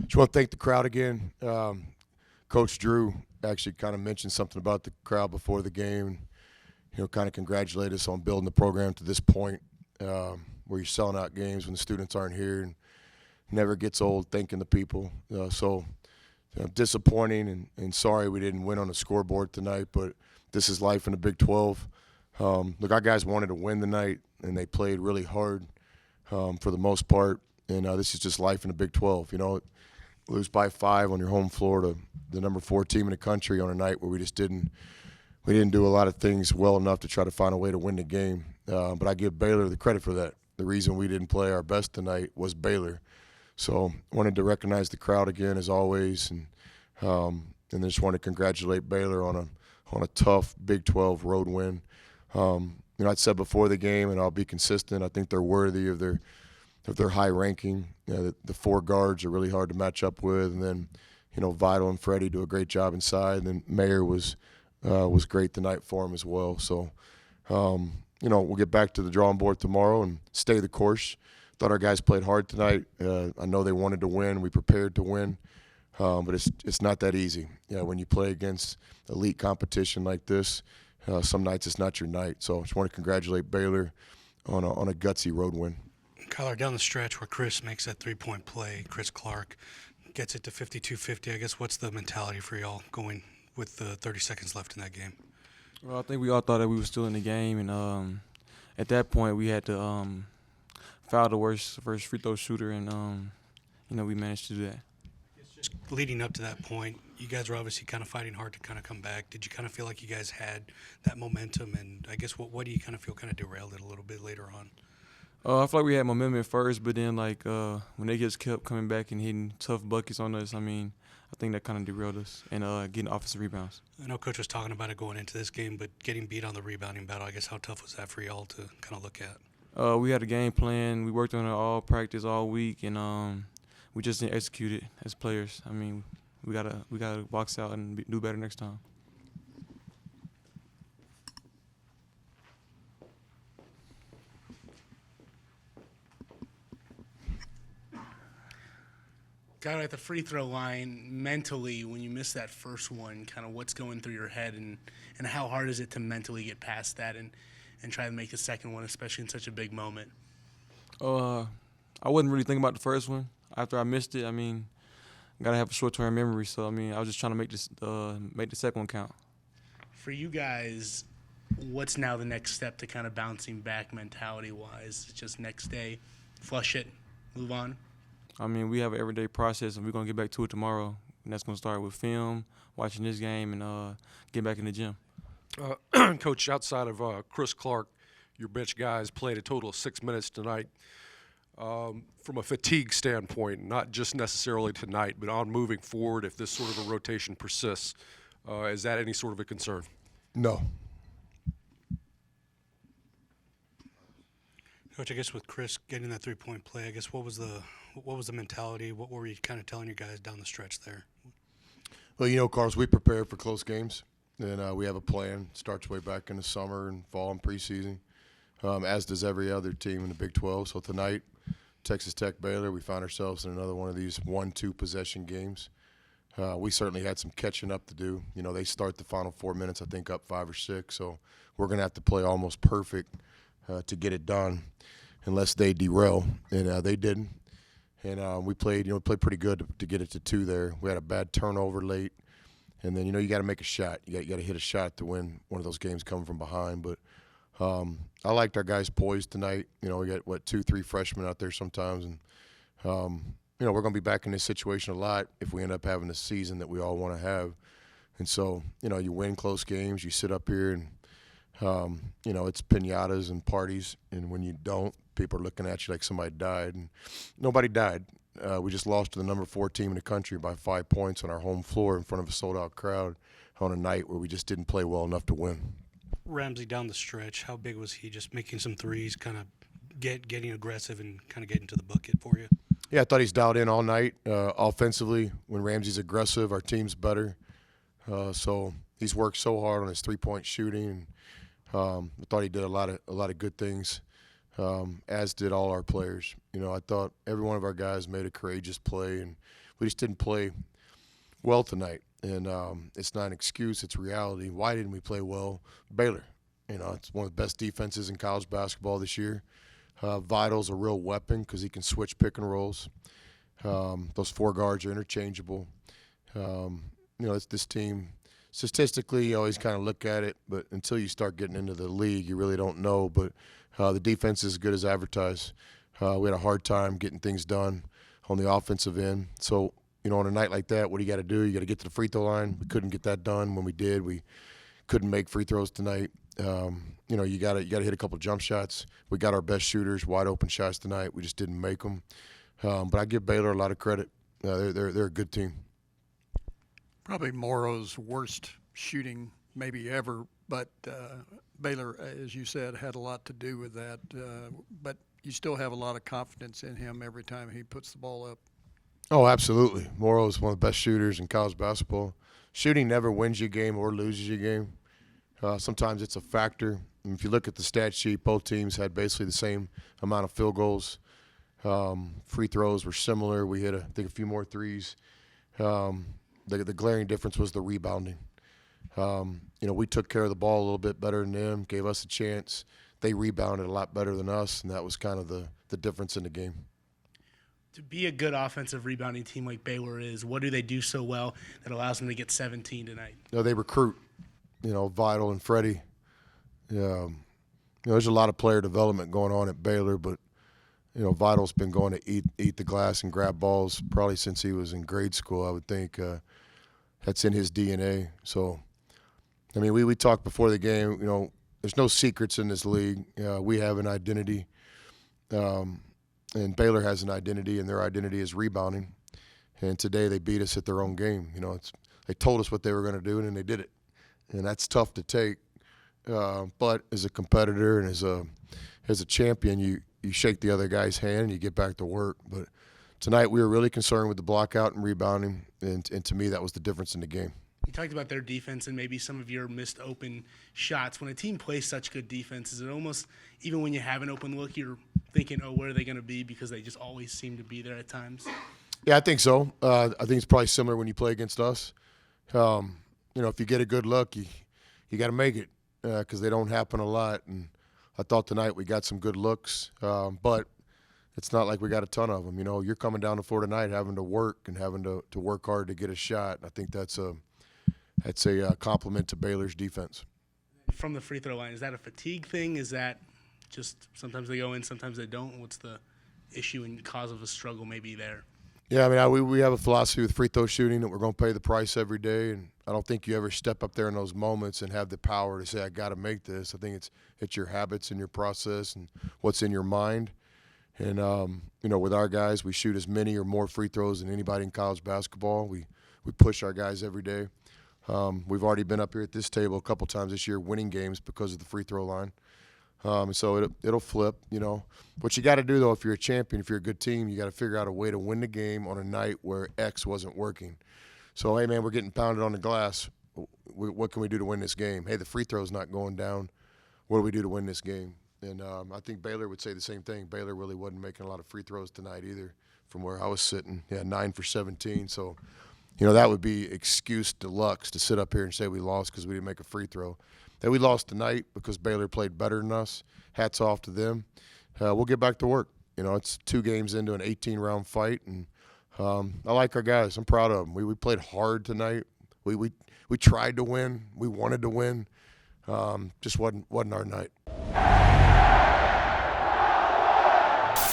Just want to thank the crowd again. Coach Drew actually kind of mentioned something about the crowd before the game. Kind of congratulate us on building the program to this point where you're selling out games when the students aren't here, and never gets old thanking the people. Disappointing and sorry we didn't win on the scoreboard tonight, but this is life in the Big 12. Look, our guys wanted to win tonight, and they played really hard for the most part, and this is just life in the Big 12. Lose by 5 on your home floor to the number 4 team in the country on a night where we didn't do a lot of things well enough to try to find a way to win the game. But I give Baylor the credit for that. The reason we didn't play our best tonight was Baylor. So wanted to recognize the crowd again as always, and just want to congratulate Baylor on a tough Big 12 road win. I said before the game, and I'll be consistent, I think they're worthy of their high ranking. The 4 guards are really hard to match up with, and then Vital and Freddie do a great job inside, and then Mayer was great tonight for him as well. So we'll get back to the drawing board tomorrow and stay the course. Thought our guys played hard tonight. I know they wanted to win. We prepared to win, but it's not that easy. When you play against elite competition like this, some nights it's not your night. So I just want to congratulate Baylor on a gutsy road win. Kyler, down the stretch where Chris makes that three-point play, Chris Clark gets it to 52-50. I guess what's the mentality for y'all going with 30 seconds left in that game? Well, I think we all thought that we were still in the game, and at that point we had to foul the worst first free throw shooter, and we managed to do that. Just leading up to that point, you guys were obviously kind of fighting hard to kind of come back. Did you kind of feel like you guys had that momentum? And I guess what do you kind of feel kind of derailed it a little bit later on? I feel like we had momentum at first, but then when they just kept coming back and hitting tough buckets on us, I think that kind of derailed us and getting offensive rebounds. I know Coach was talking about it going into this game, but getting beat on the rebounding battle, I guess how tough was that for y'all to kind of look at? We had a game plan. We worked on it all practice all week, and we just didn't execute it as players. We gotta box out and do better next time. Got at the free throw line, mentally, when you miss that first one, kind of what's going through your head, and how hard is it to mentally get past that and try to make the second one, especially in such a big moment? I wasn't really thinking about the first one. After I missed it, gotta have a short-term memory. So I was just trying to make the second one count. For you guys, what's now the next step to kind of bouncing back mentality-wise? Just next day, flush it, move on? We have an everyday process, and we're going to get back to it tomorrow. And that's going to start with film, watching this game, and get back in the gym. Coach, outside of Chris Clark, your bench guys played a total of 6 minutes tonight. From a fatigue standpoint, not just necessarily tonight, but on moving forward, if this sort of a rotation persists, is that any sort of a concern? No. Coach, I guess with Chris getting that three-point play, I guess what was the mentality? What were you kind of telling your guys down the stretch there? Well, Carlos, we prepare for close games, and we have a plan. It starts way back in the summer and fall and preseason, as does every other team in the Big 12. So tonight, Texas Tech, Baylor, we found ourselves in another one of these 1-2 possession games. We certainly had some catching up to do. They start the final 4 minutes, I think, up 5 or 6. So we're going to have to play almost perfect to get it done unless they derail. And they didn't. And we played pretty good to get it to 2 there. We had a bad turnover late. And then, you got to make a shot. You got to hit a shot to win one of those games coming from behind. But I liked our guys' poise tonight. We got, 2-3 freshmen out there sometimes. And, we're going to be back in this situation a lot if we end up having the season that we all want to have. And so, you win close games. You sit up here and, it's piñatas and parties. And when you don't, people are looking at you like somebody died. And nobody died. We just lost to the number 4 team in the country by 5 points on our home floor in front of a sold-out crowd on a night where we just didn't play well enough to win. Ramsey down the stretch, how big was he? Just making some threes, kind of getting aggressive and kind of getting to the bucket for you? Yeah, I thought he's dialed in all night. Offensively, when Ramsey's aggressive, our team's better. So he's worked so hard on his three-point shooting. I thought he did a lot of good things, as did all our players. I thought every one of our guys made a courageous play, and we just didn't play well tonight. And it's not an excuse, it's reality. Why didn't we play well? Baylor. It's one of the best defenses in college basketball this year. Vidal's a real weapon because he can switch pick and rolls. Those 4 guards are interchangeable. It's this team. Statistically, you always kind of look at it, but until you start getting into the league, you really don't know. But the defense is as good as advertised. We had a hard time getting things done on the offensive end. So, on a night like that, what do you got to do? You got to get to the free throw line. We couldn't get that done. When we did, we couldn't make free throws tonight. You got to hit a couple jump shots. We got our best shooters, wide open shots tonight. We just didn't make them. But I give Baylor a lot of credit. They're a good team. Probably Morrow's worst shooting maybe ever, but Baylor, as you said, had a lot to do with that. But you still have a lot of confidence in him every time he puts the ball up. Oh, absolutely. Morrow is one of the best shooters in college basketball. Shooting never wins you a game or loses you a game. Sometimes it's a factor. And if you look at the stat sheet, both teams had basically the same amount of field goals. Free throws were similar. We hit, I think, a few more threes. The glaring difference was the rebounding. We took care of the ball a little bit better than them, gave us a chance. They rebounded a lot better than us, and that was kind of the difference in the game. To be a good offensive rebounding team like Baylor is, what do they do so well that allows them to get 17 tonight? They recruit, Vidal and Freddie. There's a lot of player development going on at Baylor, but, Vidal's been going to eat the glass and grab balls probably since he was in grade school, I would think. That's in his DNA. So, we talked before the game, there's no secrets in this league. We have an identity. And Baylor has an identity, and their identity is rebounding. And today they beat us at their own game. They told us what they were going to do, and then they did it. And that's tough to take. But as a competitor and as a champion, you shake the other guy's hand and you get back to work. But tonight we were really concerned with the blockout and rebounding, and to me that was the difference in the game. You talked about their defense and maybe some of your missed open shots. When a team plays such good defense, is it almost, even when you have an open look, you're thinking, oh, where are they going to be, because they just always seem to be there at times? Yeah, I think so. I think it's probably similar when you play against us. If you get a good look, you got to make it because they don't happen a lot. And I thought tonight we got some good looks, but it's not like we got a ton of them. You're coming down the floor tonight having to work and having to work hard to get a shot. I think that's a compliment to Baylor's defense. From the free throw line, is that a fatigue thing? Is that just sometimes they go in, sometimes they don't? What's the issue and cause of a struggle maybe there? Yeah, we have a philosophy with free throw shooting that we're going to pay the price every day, and I don't think you ever step up there in those moments and have the power to say, I got to make this. I think it's your habits and your process and what's in your mind. And, with our guys, we shoot as many or more free throws than anybody in college basketball. We push our guys every day. We've already been up here at this table a couple times this year winning games because of the free throw line. So it'll flip, What you got to do, though, if you're a champion, if you're a good team, you got to figure out a way to win the game on a night where X wasn't working. So, hey, man, we're getting pounded on the glass. What can we do to win this game? Hey, the free throw's not going down. What do we do to win this game? And I think Baylor would say the same thing. Baylor really wasn't making a lot of free throws tonight either from where I was sitting. Yeah, 9 for 17. So, that would be excuse deluxe to sit up here and say we lost because we didn't make a free throw. That we lost tonight because Baylor played better than us. Hats off to them. We'll get back to work. It's 2 games into an 18-round fight, and I like our guys. I'm proud of them. We played hard tonight. We tried to win. We wanted to win. Just wasn't our night.